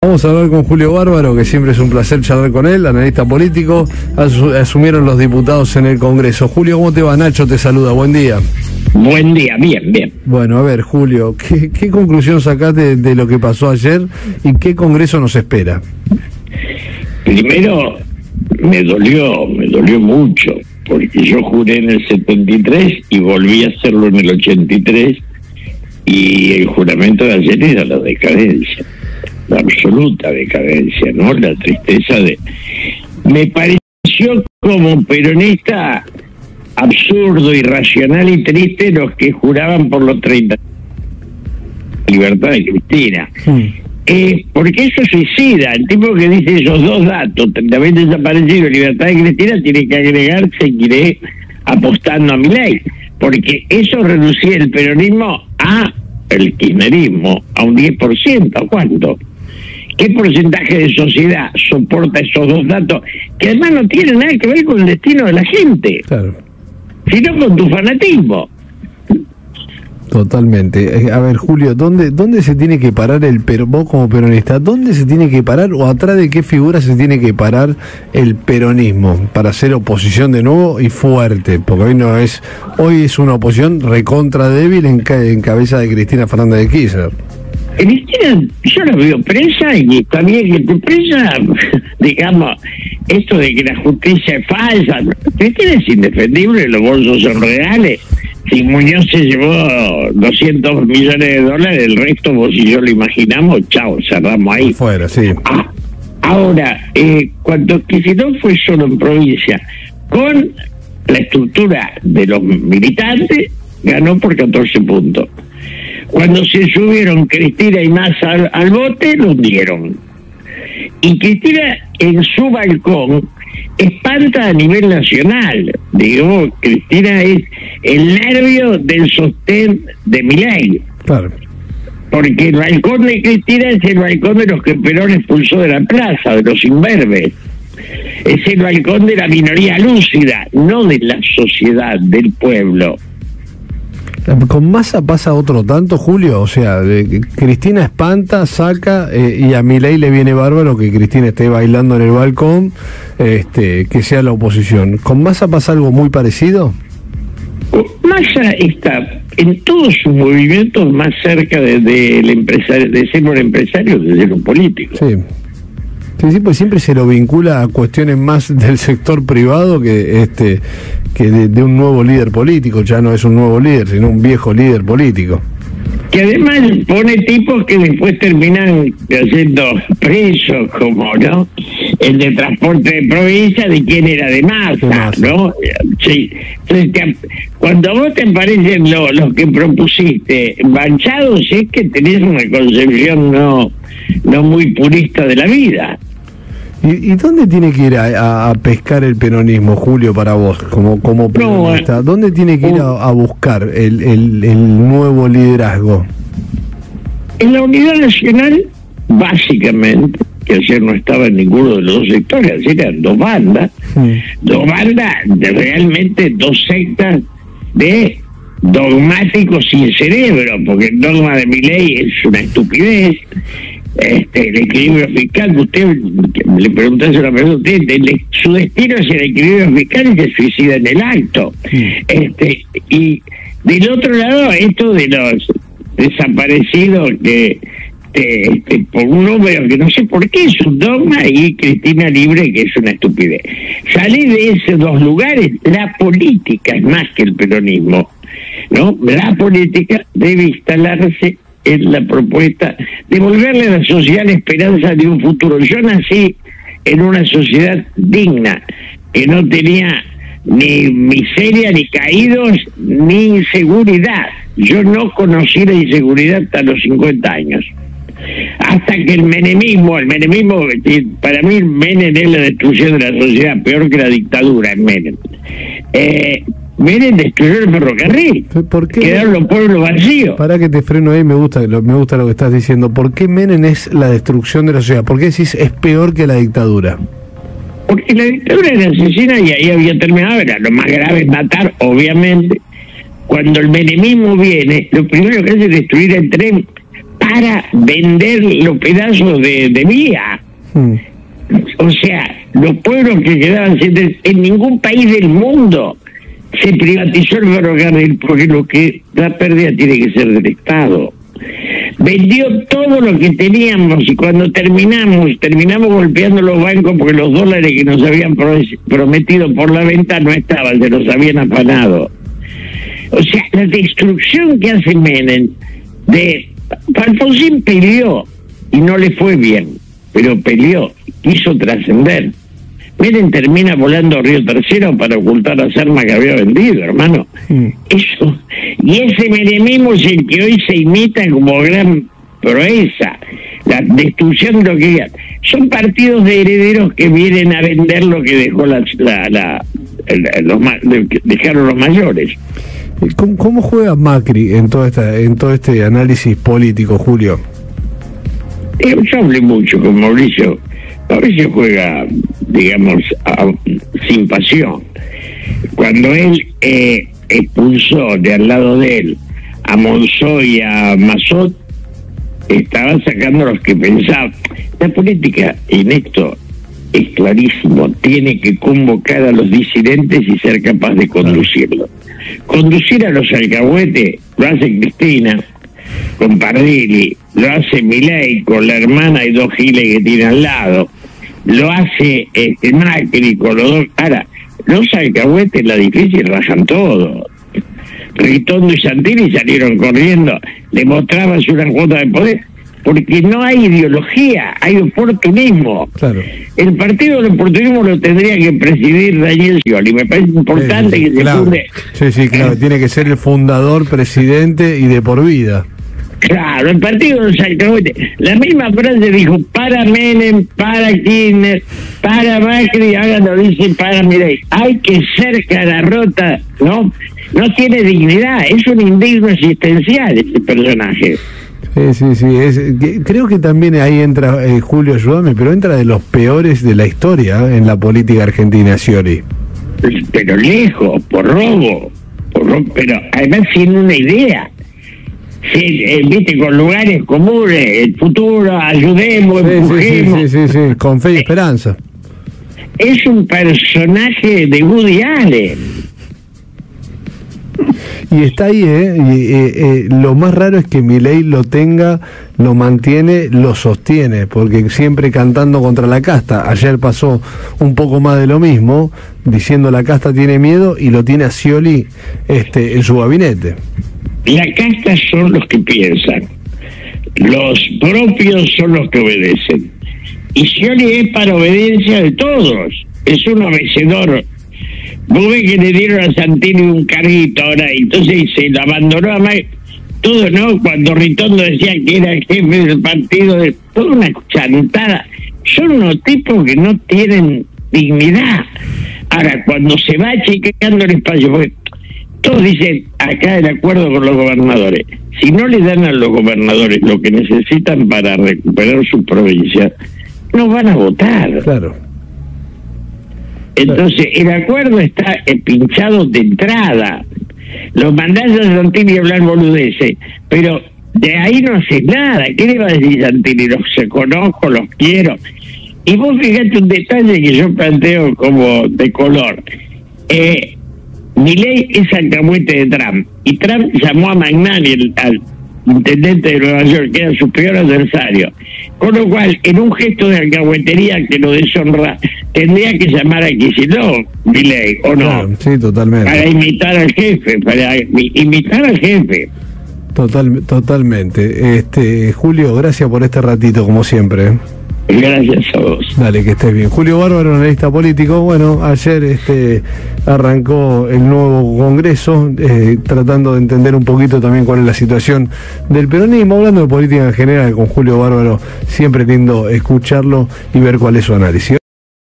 Vamos a hablar con Julio Bárbaro, que siempre es un placer charlar con él, analista político. Asumieron los diputados en el Congreso. Julio, ¿cómo te va? Nacho te saluda, buen día. Buen día, bien. Bueno, a ver, Julio, ¿qué conclusión sacaste de lo que pasó ayer y qué Congreso nos espera? Primero, me dolió mucho, porque yo juré en el 73 y volví a hacerlo en el 83, y el juramento de ayer era la decadencia, la absoluta decadencia, ¿no? La tristeza de... Me pareció como peronista absurdo, irracional y triste los que juraban por los 30 libertad de Cristina. Porque eso suicida. El tipo que dice esos dos datos, también desaparecido, libertad de Cristina, tiene que agregar, seguiré apostando a Milei, porque eso reducía el peronismo el kirchnerismo a un 10%. ¿A cuánto? ¿Qué porcentaje de sociedad soporta esos dos datos? Que además no tienen nada que ver con el destino de la gente, Claro, sino con tu fanatismo. totalmente. A ver, Julio, ¿dónde se tiene que parar vos como peronista, dónde se tiene que parar o atrás de qué figura se tiene que parar el peronismo para hacer oposición de nuevo y fuerte? Porque hoy es una oposición recontra débil en cabeza de Cristina Fernández de Kirchner. Cristina, yo la veo presa, y está bien que esté presa, digamos, esto de que la justicia es falsa. Cristina es indefendible, los bolsos son reales. Si Muñoz se llevó 200 millones de dólares, el resto vos y yo lo imaginamos, chao, cerramos ahí. Fuera, sí. Ahora, cuando Kicillof fue solo en provincia, con la estructura de los militantes, ganó por 14 puntos. Cuando se subieron Cristina y Massa al bote, lo hundieron. Y Cristina, en su balcón, espanta a nivel nacional. Digo, Cristina es el nervio del sostén de Milei. Claro. Porque el balcón de Cristina es el balcón de los que Perón expulsó de la plaza, de los imberbes. Es el balcón de la minoría lúcida, no de la sociedad, del pueblo. ¿Con Massa pasa otro tanto, Julio? O sea, Cristina espanta, saca, y a Milei le viene bárbaro que Cristina esté bailando en el balcón, que sea la oposición. ¿Con Massa pasa algo muy parecido? Massa está en todos sus movimientos más cerca del empresario, de ser un empresario, de ser un político. Sí. Sí, pues siempre se lo vincula a cuestiones más del sector privado que de un nuevo líder político. Ya no es un nuevo líder, sino un viejo líder político. Que además pone tipos que después terminan siendo presos, como, ¿no? El de transporte de provincia, ¿de quién era? De Massa, ¿no? Sí. Entonces, cuando a vos te parecen los que propusiste manchados, es que tenés una concepción no muy purista de la vida. ¿Y dónde tiene que ir a pescar el peronismo, Julio, para vos, como peronista? ¿Dónde tiene que ir a buscar el nuevo liderazgo? En la unidad nacional, básicamente, que ayer no estaba en ninguno de los dos sectores, ayer eran dos bandas, realmente dos sectas de dogmáticos sin cerebro, porque el dogma de Milei es una estupidez. El equilibrio fiscal, usted le preguntó a una persona, su destino es el equilibrio fiscal y se suicida en el acto. Y del otro lado, esto de los desaparecidos que por un número que no sé por qué es un dogma, y Cristina Libre, que es una estupidez. Salir de esos dos lugares, la política es más que el peronismo, ¿no? La política debe instalarse en la propuesta de devolverle a la sociedad la esperanza de un futuro. Yo nací en una sociedad digna, que no tenía ni miseria, ni caídos, ni inseguridad. Yo no conocí la inseguridad hasta los 50 años. Hasta que el menemismo, para mí Menem es la destrucción de la sociedad, peor que la dictadura en Menem. Menem destruyó el ferrocarril. ¿Por qué? Quedaron los pueblos vacíos. Para que te freno ahí, me gusta lo que estás diciendo. ¿Por qué Menem es la destrucción de la sociedad? ¿Por qué decís es peor que la dictadura? Porque la dictadura era asesina y ahí había terminado. Era lo más grave es matar, obviamente. Cuando el menemismo viene, lo primero que hace es destruir el tren para vender los pedazos de vía. O sea, los pueblos que quedaban en ningún país del mundo se privatizó el ferrocarril, porque lo que la pérdida tiene que ser del Estado. Vendió todo lo que teníamos, y cuando terminamos golpeando los bancos porque los dólares que nos habían prometido por la venta no estaban, se los habían afanado. O sea, la destrucción que hace Menem Alfonsín peleó y no le fue bien, pero peleó, quiso trascender. Menem termina volando a Río Tercero para ocultar las armas que había vendido, hermano. Eso. Y ese menemismo es el que hoy se imita como gran proeza. La destrucción de lo que son partidos de herederos que vienen a vender lo que dejó dejaron los mayores. ¿Cómo juega Macri en todo este análisis político, Julio? Yo hablé mucho con Mauricio. Mauricio juega, digamos, sin pasión. Cuando él expulsó de al lado de él a Monzó y a Massot, estaba sacando a los que pensaban. La política, Néstor, es clarísimo, tiene que convocar a los disidentes y ser capaz de conducirlos. Conducir a los alcahuetes lo hace Cristina con Pardelli, lo hace Milei con la hermana y dos giles que tiene al lado, lo hace Macri con los dos. Ahora, los alcahuetes, la difícil, rajan todo. Ritondo y Santini salieron corriendo, le mostraban una cuota de poder, porque no hay ideología, hay oportunismo. Claro. El partido del oportunismo lo tendría que presidir Daniel Scioli. Me parece importante que se funde. Sí, claro, tiene que ser el fundador, presidente y de por vida. Claro, el partido de los alcahuetes. La misma frase dijo para Menem, para Kirchner, para Macri, ahora lo dice para Milei. Hay que ser cara rota, ¿no? No tiene dignidad, es un indigno existencial ese personaje. Sí. Creo que también ahí entra, Julio, ayúdame, pero entra de los peores de la historia en la política argentina, Scioli. Pero lejos, por robo, pero además sin una idea. Sí, viste, con lugares comunes, el futuro, ayudemos, empujemos. Sí, con fe y esperanza. Es un personaje de Woody Allen. Y está ahí, lo más raro es que Milei lo tenga, lo mantiene, lo sostiene, porque siempre cantando contra la casta. Ayer pasó un poco más de lo mismo, diciendo la casta tiene miedo, y lo tiene a Scioli en su gabinete. La casta son los que piensan, los propios son los que obedecen. Y Scioli es para obediencia de todos, es un obedecedor. Vos ves que le dieron a Santini un carguito ahora, y entonces se lo abandonó a Macri. Todo, ¿no? Cuando Ritondo decía que era el jefe del partido, toda una chantada. Son unos tipos que no tienen dignidad. Ahora, cuando se va achicando el espacio, porque todos dicen acá el acuerdo con los gobernadores. Si no le dan a los gobernadores lo que necesitan para recuperar su provincia, no van a votar. Claro. Entonces, el acuerdo está pinchado de entrada. Los mandás a Santini a hablar boludeces, pero de ahí no hace nada. ¿Qué le va a decir Santini? Los conozco, los quiero. Y vos fíjate un detalle que yo planteo como de color. Milei es alcahuete de Trump, y Trump llamó a Magnani, al intendente de Nueva York, que era su peor adversario. Con lo cual, en un gesto de alcahuetería que lo deshonra, tendría que llamar a Kicillof, Milei, ¿o no? Claro, sí, totalmente. Para imitar al jefe, Totalmente. Julio, gracias por este ratito, como siempre. Gracias a vos. Dale, que estés bien. Julio Bárbaro, analista político. Bueno, ayer arrancó el nuevo Congreso, tratando de entender un poquito también cuál es la situación del peronismo, hablando de política en general con Julio Bárbaro. Siempre lindo escucharlo y ver cuál es su análisis.